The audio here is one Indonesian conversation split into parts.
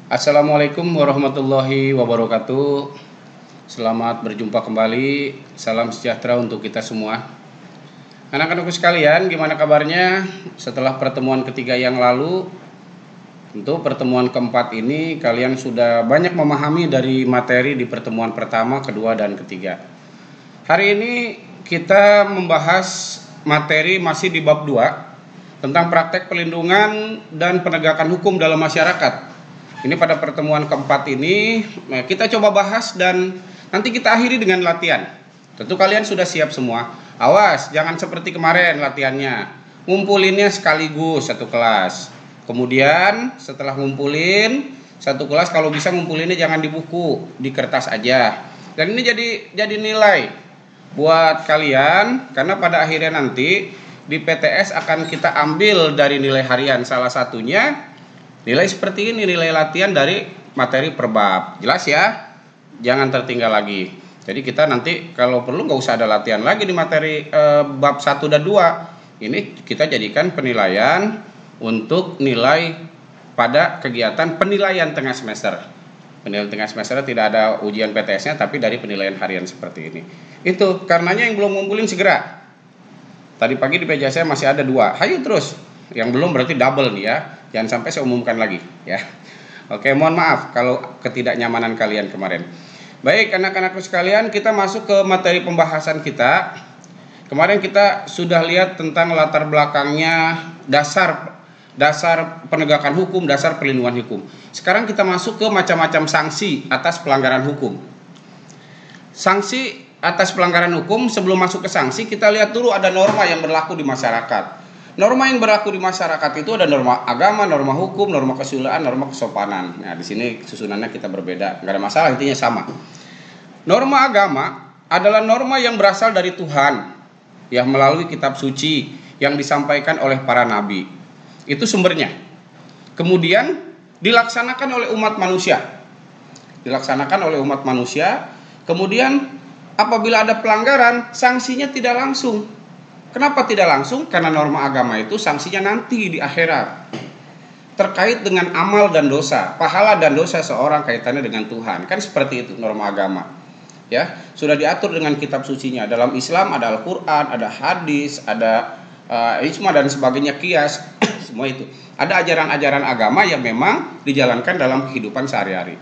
Assalamualaikum warahmatullahi wabarakatuh. Selamat berjumpa kembali. Salam sejahtera untuk kita semua. Anak-anakku sekalian, gimana kabarnya setelah pertemuan ketiga yang lalu? Untuk pertemuan keempat ini kalian sudah banyak memahami dari materi di pertemuan pertama, kedua, dan ketiga. Hari ini kita membahas materi masih di bab 2 tentang praktek pelindungan dan penegakan hukum dalam masyarakat. Ini pada pertemuan keempat ini kita coba bahas dan nanti kita akhiri dengan latihan. Tentu kalian sudah siap semua. Awas, jangan seperti kemarin latihannya. Ngumpulinnya sekaligus satu kelas. Kemudian setelah ngumpulin satu kelas, kalau bisa ngumpulinnya jangan di buku, di kertas aja. Dan ini jadi nilai buat kalian, karena pada akhirnya nanti di PTS akan kita ambil dari nilai harian. Salah satunya nilai seperti ini, nilai latihan dari materi per bab. Jelas ya? Jangan tertinggal lagi. Jadi kita nanti kalau perlu nggak usah ada latihan lagi di materi bab 1 dan 2. Ini kita jadikan penilaian untuk nilai pada kegiatan penilaian tengah semester. Penilaian tengah semester tidak ada ujian PTS-nya, tapi dari penilaian harian seperti ini. Itu karenanya yang belum ngumpulin segera. Tadi pagi di meja saya masih ada 2. Hayu terus. Yang belum berarti double nih ya. Jangan sampai saya umumkan lagi ya. Oke, mohon maaf kalau ketidaknyamanan kalian kemarin. Baik, anak-anakku sekalian, kita masuk ke materi pembahasan kita. Kemarin kita sudah lihat tentang latar belakangnya, dasar penegakan hukum, dasar perlindungan hukum. Sekarang kita masuk ke macam-macam sanksi atas pelanggaran hukum. Sanksi atas pelanggaran hukum, sebelum masuk ke sanksi, kita lihat dulu ada norma yang berlaku di masyarakat. Norma yang berlaku di masyarakat itu ada norma agama, norma hukum, norma kesusilaan, norma kesopanan. Nah, di sini susunannya kita berbeda, nggak ada masalah, intinya sama. Norma agama adalah norma yang berasal dari Tuhan, yang melalui kitab suci yang disampaikan oleh para nabi. Itu sumbernya. Kemudian dilaksanakan oleh umat manusia. Kemudian apabila ada pelanggaran, sanksinya tidak langsung. Kenapa tidak langsung? Karena norma agama itu sanksinya nanti di akhirat. Terkait dengan amal dan dosa, pahala dan dosa seorang kaitannya dengan Tuhan. Kan seperti itu norma agama. Ya, sudah diatur dengan kitab sucinya. Dalam Islam ada Al-Qur'an, ada hadis, ada ijma dan sebagainya, qiyas, semua itu. Ada ajaran-ajaran agama yang memang dijalankan dalam kehidupan sehari-hari.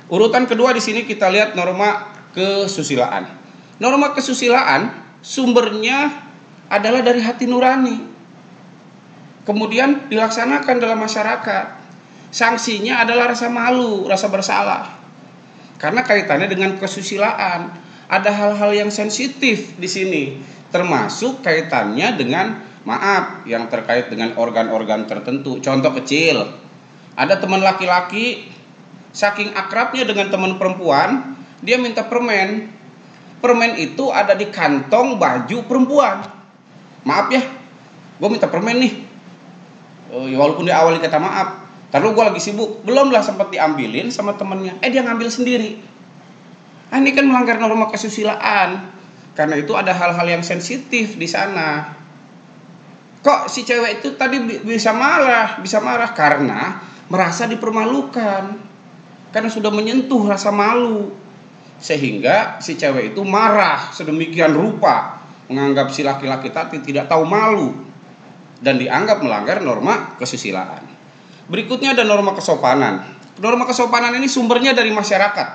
Urutan kedua di sini kita lihat norma kesusilaan. Norma kesusilaan sumbernya adalah dari hati nurani, kemudian dilaksanakan dalam masyarakat. Sanksinya adalah rasa malu, rasa bersalah, karena kaitannya dengan kesusilaan. Ada hal-hal yang sensitif di sini, termasuk kaitannya dengan maaf yang terkait dengan organ-organ tertentu. Contoh kecil, ada teman laki-laki saking akrabnya dengan teman perempuan, dia minta permen. Permen itu ada di kantong baju perempuan. Maaf ya, gue minta permen nih. Walaupun di awal kata maaf, karena gue lagi sibuk, belumlah sempat diambilin sama temennya. Dia ngambil sendiri. Ini kan melanggar norma kesusilaan. Karena itu ada hal-hal yang sensitif di sana. Kok si cewek itu tadi bisa marah karena merasa dipermalukan, karena sudah menyentuh rasa malu, sehingga si cewek itu marah sedemikian rupa, menganggap si laki-laki tadi tidak tahu malu dan dianggap melanggar norma kesusilaan. Berikutnya ada norma kesopanan. Norma kesopanan ini sumbernya dari masyarakat.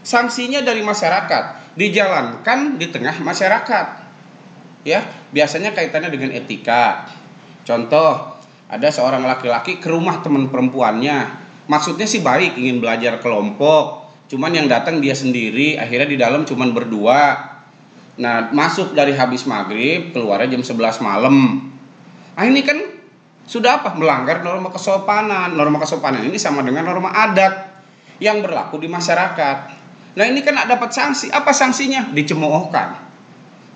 Sanksinya dari masyarakat, dijalankan di tengah masyarakat. Ya, biasanya kaitannya dengan etika. Contoh, ada seorang laki-laki ke rumah teman perempuannya. Maksudnya sih baik, ingin belajar kelompok. Cuman yang datang dia sendiri, akhirnya di dalam cuman berdua. Nah, masuk dari habis maghrib, keluarnya jam 11 malam. Nah, ini kan sudah apa? Melanggar norma kesopanan. Norma kesopanan ini sama dengan norma adat yang berlaku di masyarakat. Nah, ini kan dapat sanksi. Apa sanksinya? Dicemoohkan.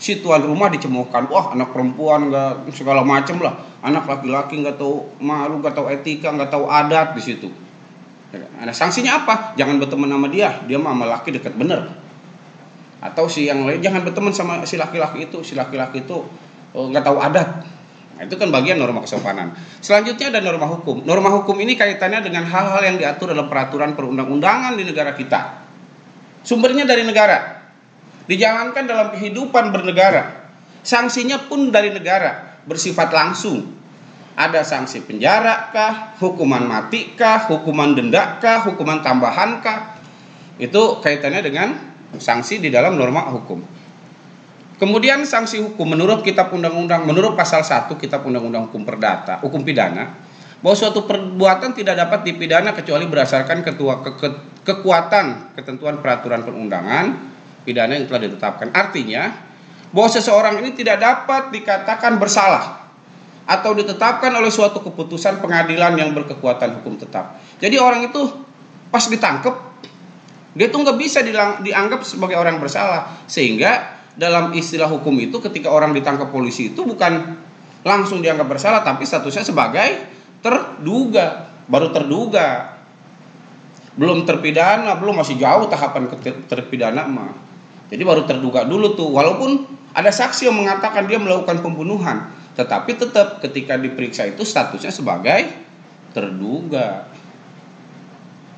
Si tuan rumah dicemoohkan. Wah, anak perempuan nggak segala macam lah. Anak laki-laki nggak tahu malu, nggak tahu etika, nggak tahu adat di situ. Nah, sanksinya apa? Jangan berteman sama dia. Dia mah sama laki dekat bener. Atau si yang lain jangan berteman sama si laki-laki itu. Si laki-laki itu nggak tahu adat. Nah, itu kan bagian norma kesopanan. Selanjutnya ada norma hukum. Norma hukum ini kaitannya dengan hal-hal yang diatur dalam peraturan perundang-undangan di negara kita. Sumbernya dari negara, dijalankan dalam kehidupan bernegara. Sanksinya pun dari negara, bersifat langsung. Ada sanksi penjara kah, hukuman mati kah, hukuman denda kah, hukuman tambahan kah. Itu kaitannya dengan sanksi di dalam norma hukum. Kemudian sanksi hukum menurut Kitab Undang-Undang, menurut pasal 1 Kitab Undang-Undang Hukum Perdata, hukum pidana, bahwa suatu perbuatan tidak dapat dipidana kecuali berdasarkan kekuatan ketentuan peraturan perundangan pidana yang telah ditetapkan. Artinya, bahwa seseorang ini tidak dapat dikatakan bersalah atau ditetapkan oleh suatu keputusan pengadilan yang berkekuatan hukum tetap. Jadi orang itu pas ditangkap, dia tuh nggak bisa dianggap sebagai orang bersalah, sehingga dalam istilah hukum itu ketika orang ditangkap polisi itu bukan langsung dianggap bersalah, tapi statusnya sebagai terduga, baru terduga, belum terpidana, belum, masih jauh tahapan terpidana mah. Jadi baru terduga dulu tuh, walaupun ada saksi yang mengatakan dia melakukan pembunuhan, tetapi tetap ketika diperiksa itu statusnya sebagai terduga,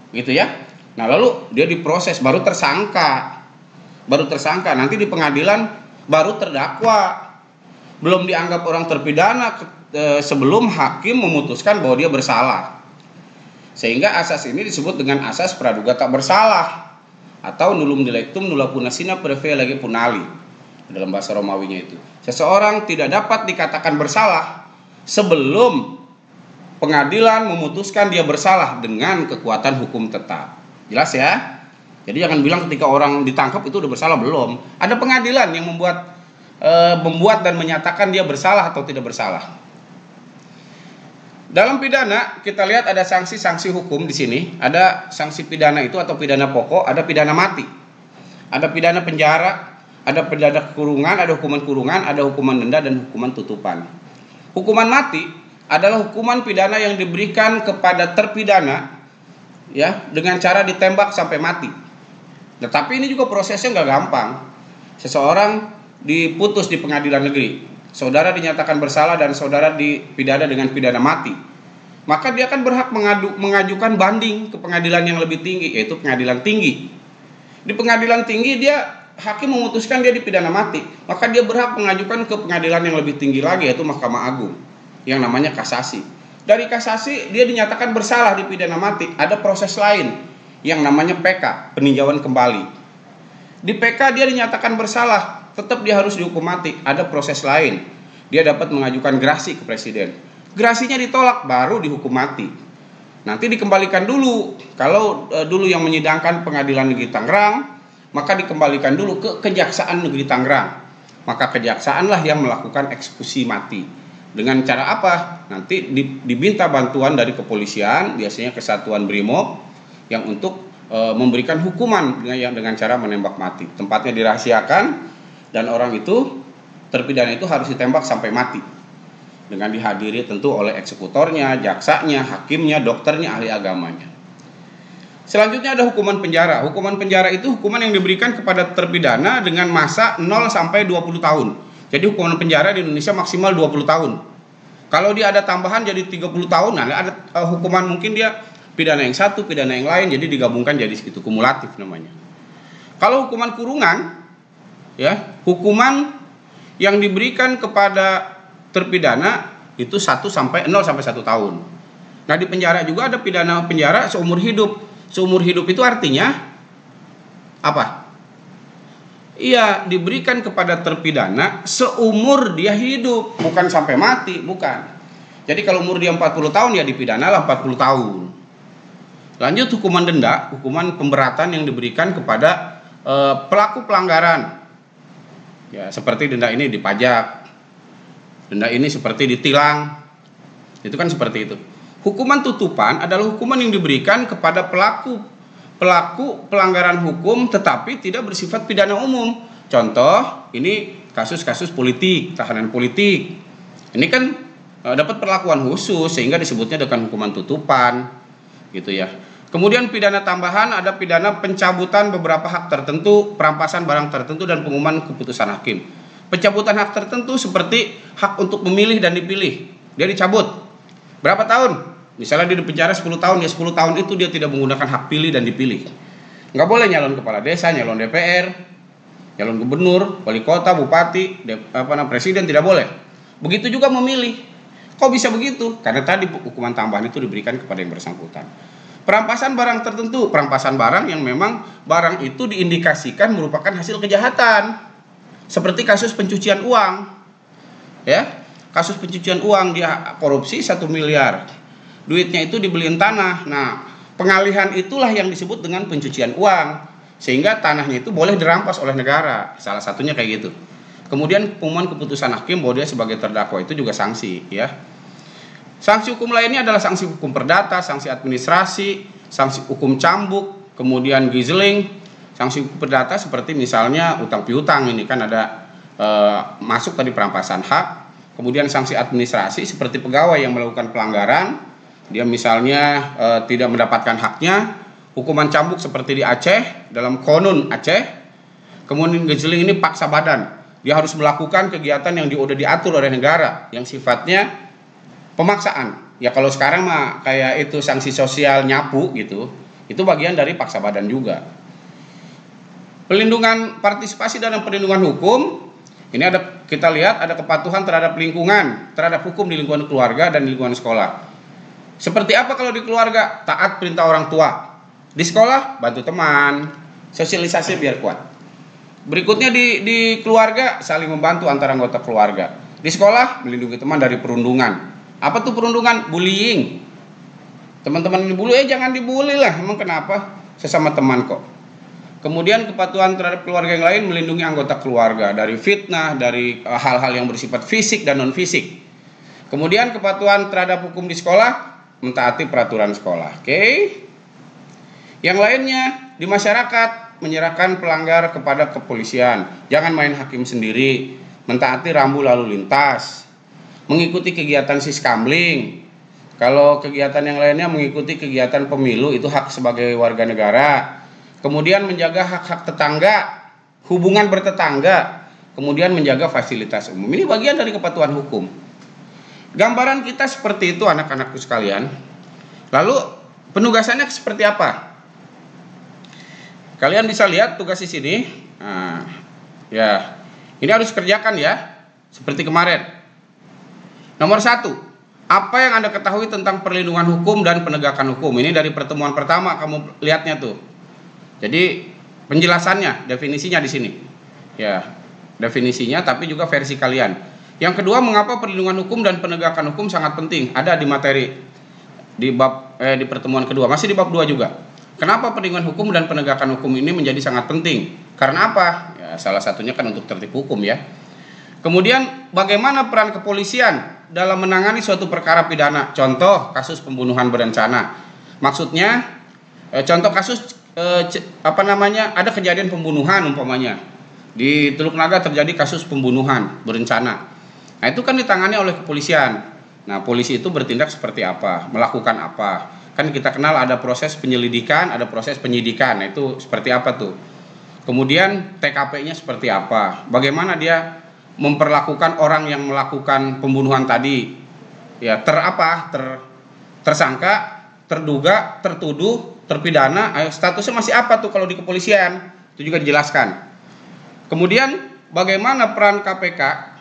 gitu ya. Nah lalu dia diproses, baru tersangka, nanti di pengadilan baru terdakwa, belum dianggap orang terpidana sebelum hakim memutuskan bahwa dia bersalah. Sehingga asas ini disebut dengan asas praduga tak bersalah atau nullum delictum nulla punasina previa lege punali dalam bahasa Romawinya itu. Seseorang tidak dapat dikatakan bersalah sebelum pengadilan memutuskan dia bersalah dengan kekuatan hukum tetap. Jelas ya? Jadi jangan bilang ketika orang ditangkap itu udah bersalah, belum. Ada pengadilan yang membuat dan menyatakan dia bersalah atau tidak bersalah. Dalam pidana kita lihat ada sanksi-sanksi hukum di sini. Ada sanksi pidana itu atau pidana pokok, ada pidana mati, ada pidana penjara, ada pidana kurungan, ada hukuman kurungan, ada hukuman denda dan hukuman tutupan. Hukuman mati adalah hukuman pidana yang diberikan kepada terpidana ya dengan cara ditembak sampai mati. Tetapi ini juga prosesnya nggak gampang. Seseorang diputus di pengadilan negeri, saudara dinyatakan bersalah dan saudara dipidana dengan pidana mati, maka dia akan berhak mengajukan banding ke pengadilan yang lebih tinggi, yaitu pengadilan tinggi. Di pengadilan tinggi hakim memutuskan dia dipidana mati, maka dia berhak mengajukan ke pengadilan yang lebih tinggi lagi, yaitu Mahkamah Agung, yang namanya kasasi. Dari kasasi dia dinyatakan bersalah di pidana mati, ada proses lain yang namanya PK, peninjauan kembali. Di PK dia dinyatakan bersalah, tetap dia harus dihukum mati, ada proses lain. Dia dapat mengajukan gerasi ke presiden. Gerasinya ditolak, baru dihukum mati. Nanti dikembalikan dulu. Kalau dulu yang menyidangkan Pengadilan Negeri Tangerang, maka dikembalikan dulu ke Kejaksaan Negeri Tangerang. Maka kejaksaanlah yang melakukan eksekusi mati. Dengan cara apa? Nanti diminta bantuan dari kepolisian, biasanya Kesatuan Brimob, yang untuk memberikan hukuman dengan cara menembak mati. Tempatnya dirahasiakan dan orang itu terpidana itu harus ditembak sampai mati. Dengan dihadiri tentu oleh eksekutornya, jaksanya, hakimnya, dokternya, ahli agamanya. Selanjutnya ada hukuman penjara. Hukuman penjara itu hukuman yang diberikan kepada terpidana dengan masa 0 sampai 20 tahun. Jadi hukuman penjara di Indonesia maksimal 20 tahun. Kalau dia ada tambahan jadi 30 tahun, nah ada hukuman mungkin dia pidana yang satu, pidana yang lain, jadi digabungkan jadi segitu, kumulatif namanya. Kalau hukuman kurungan, ya, hukuman yang diberikan kepada terpidana itu 0 sampai 1 tahun. Nah di penjara juga ada pidana penjara seumur hidup. Seumur hidup itu artinya apa? Iya, diberikan kepada terpidana seumur dia hidup, bukan sampai mati, bukan. Jadi kalau umur dia 40 tahun ya dipidanalah 40 tahun. Lanjut hukuman denda, hukuman pemberatan yang diberikan kepada pelaku pelanggaran. Ya, seperti denda ini dipajak. Denda ini seperti ditilang. Itu kan seperti itu. Hukuman tutupan adalah hukuman yang diberikan kepada pelaku pelanggaran hukum tetapi tidak bersifat pidana umum. Contoh, ini kasus-kasus politik, tahanan politik. Ini kan dapat perlakuan khusus sehingga disebutnya dengan hukuman tutupan, gitu ya. Kemudian pidana tambahan ada pidana pencabutan beberapa hak tertentu, perampasan barang tertentu dan pengumuman keputusan hakim. Pencabutan hak tertentu seperti hak untuk memilih dan dipilih, dia dicabut. Berapa tahun? Misalnya dia dipenjara 10 tahun, ya 10 tahun itu dia tidak menggunakan hak pilih dan dipilih. Nggak boleh nyalon kepala desa, nyalon DPR, nyalon gubernur, wali kota, bupati, presiden, tidak boleh. Begitu juga memilih. Kok bisa begitu? Karena tadi hukuman tambahan itu diberikan kepada yang bersangkutan. Perampasan barang tertentu, perampasan barang yang memang barang itu diindikasikan merupakan hasil kejahatan. Seperti kasus pencucian uang. Ya, kasus pencucian uang, dia korupsi 1 miliar. Duitnya itu dibeliin tanah. Nah, pengalihan itulah yang disebut dengan pencucian uang. Sehingga tanahnya itu boleh dirampas oleh negara. Salah satunya kayak gitu. Kemudian pengumuman keputusan hakim bahwa dia sebagai terdakwa itu juga sanksi, ya. Sanksi hukum lainnya adalah sanksi hukum perdata, sanksi administrasi, sanksi hukum cambuk, kemudian giseling. Sanksi hukum perdata seperti misalnya utang piutang, ini kan ada masuk tadi perampasan hak. Kemudian sanksi administrasi seperti pegawai yang melakukan pelanggaran, dia misalnya tidak mendapatkan haknya. Hukuman cambuk seperti di Aceh, dalam Konun Aceh. Kemudian giseling ini paksa badan, dia harus melakukan kegiatan yang udah diatur oleh negara yang sifatnya pemaksaan. Ya kalau sekarang mah kayak itu sanksi sosial nyapu gitu, itu bagian dari paksa badan juga. Pelindungan partisipasi dalam perlindungan hukum, ini ada, kita lihat ada kepatuhan terhadap lingkungan, terhadap hukum di lingkungan keluarga dan di lingkungan sekolah. Seperti apa kalau di keluarga? Taat perintah orang tua. Di sekolah bantu teman, sosialisasi biar kuat. Berikutnya di keluarga saling membantu antara anggota keluarga. Di sekolah melindungi teman dari perundungan. Apa tuh perundungan? Bullying. Teman-teman dibully, jangan dibully lah. Emang kenapa? Sesama teman kok. Kemudian kepatuhan terhadap keluarga yang lain, melindungi anggota keluarga dari fitnah, dari hal-hal yang bersifat fisik dan non fisik. Kemudian kepatuhan terhadap hukum di sekolah, mentaati peraturan sekolah. Oke. Yang lainnya di masyarakat, menyerahkan pelanggar kepada kepolisian. Jangan main hakim sendiri, mentaati rambu lalu lintas, mengikuti kegiatan siskamling. Kalau kegiatan yang lainnya mengikuti kegiatan pemilu, itu hak sebagai warga negara. Kemudian menjaga hak-hak tetangga, hubungan bertetangga, kemudian menjaga fasilitas umum. Ini bagian dari kepatuhan hukum. Gambaran kita seperti itu anak-anakku sekalian. Lalu penugasannya seperti apa? Kalian bisa lihat tugas di sini. Nah, ya, ini harus kerjakan ya, seperti kemarin. Nomor 1, apa yang Anda ketahui tentang perlindungan hukum dan penegakan hukum? Ini dari pertemuan pertama kamu lihatnya tuh. Jadi penjelasannya, definisinya di sini. Ya, definisinya tapi juga versi kalian. Yang kedua, mengapa perlindungan hukum dan penegakan hukum sangat penting? Ada di materi di bab di pertemuan kedua, masih di bab 2 juga. Kenapa perlindungan hukum dan penegakan hukum ini menjadi sangat penting? Karena apa? Ya, salah satunya kan untuk tertib hukum ya. Kemudian bagaimana peran kepolisian dalam menangani suatu perkara pidana? Contoh kasus pembunuhan berencana. Maksudnya contoh kasus ada kejadian pembunuhan umpamanya di Teluk Naga, terjadi kasus pembunuhan berencana. Nah, itu kan ditangani oleh kepolisian. Nah, polisi itu bertindak seperti apa, melakukan apa? Kan kita kenal ada proses penyelidikan, ada proses penyidikan. Nah, itu seperti apa tuh? Kemudian TKP-nya seperti apa? Bagaimana dia memperlakukan orang yang melakukan pembunuhan tadi? Ya, tersangka, terduga, tertuduh, terpidana, statusnya masih apa tuh kalau di kepolisian? Itu juga dijelaskan. Kemudian bagaimana peran KPK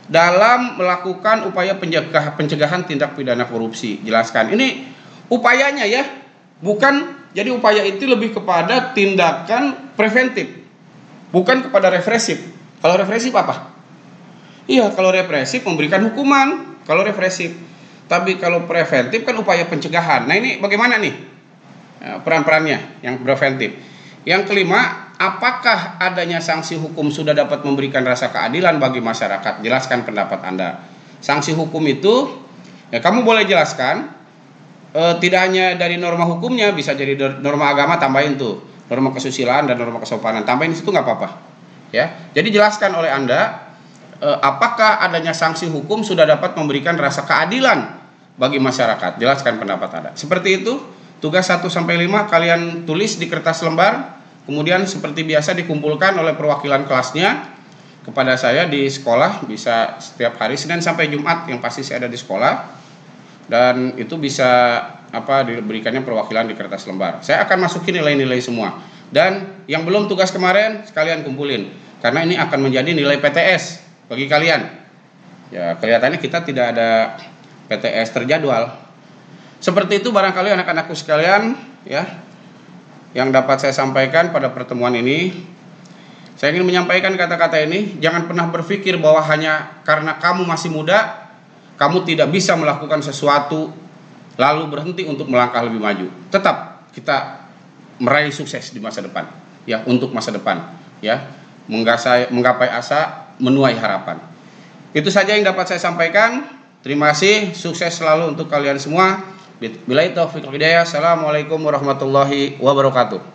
dalam melakukan upaya pencegahan tindak pidana korupsi? Jelaskan. Ini upayanya ya, bukan, jadi upaya itu lebih kepada tindakan preventif, bukan kepada represif. Kalau represif apa? Iya, kalau represif memberikan hukuman, kalau represif. Tapi kalau preventif kan upaya pencegahan. Nah, ini bagaimana nih peran-perannya yang preventif? Yang kelima, apakah adanya sanksi hukum sudah dapat memberikan rasa keadilan bagi masyarakat? Jelaskan pendapat Anda. Sanksi hukum itu ya kamu boleh jelaskan, tidak hanya dari norma hukumnya, bisa jadi norma agama, tambahin tuh norma kesusilaan dan norma kesopanan, tambahin di situ nggak apa-apa ya. Jadi jelaskan oleh Anda apakah adanya sanksi hukum sudah dapat memberikan rasa keadilan bagi masyarakat. Jelaskan pendapat Anda. Seperti itu. Tugas 1-5 kalian tulis di kertas lembar, kemudian seperti biasa dikumpulkan oleh perwakilan kelasnya. kepada saya di sekolah, bisa setiap hari Senin sampai Jumat yang pasti saya ada di sekolah, dan itu bisa diberikannya perwakilan di kertas lembar. Saya akan masukin nilai-nilai semua, dan yang belum tugas kemarin sekalian kumpulin, karena ini akan menjadi nilai PTS bagi kalian. Ya, kelihatannya kita tidak ada PTS terjadwal. Seperti itu barangkali anak-anakku sekalian, ya, yang dapat saya sampaikan pada pertemuan ini. Saya ingin menyampaikan kata-kata ini, jangan pernah berpikir bahwa hanya karena kamu masih muda, kamu tidak bisa melakukan sesuatu lalu berhenti untuk melangkah lebih maju. Tetap kita meraih sukses di masa depan, ya, untuk masa depan, ya, menggapai asa, menuai harapan. Itu saja yang dapat saya sampaikan. Terima kasih, sukses selalu untuk kalian semua. Billahi taufiq wal hidayah. Assalamualaikum warahmatullahi wabarakatuh.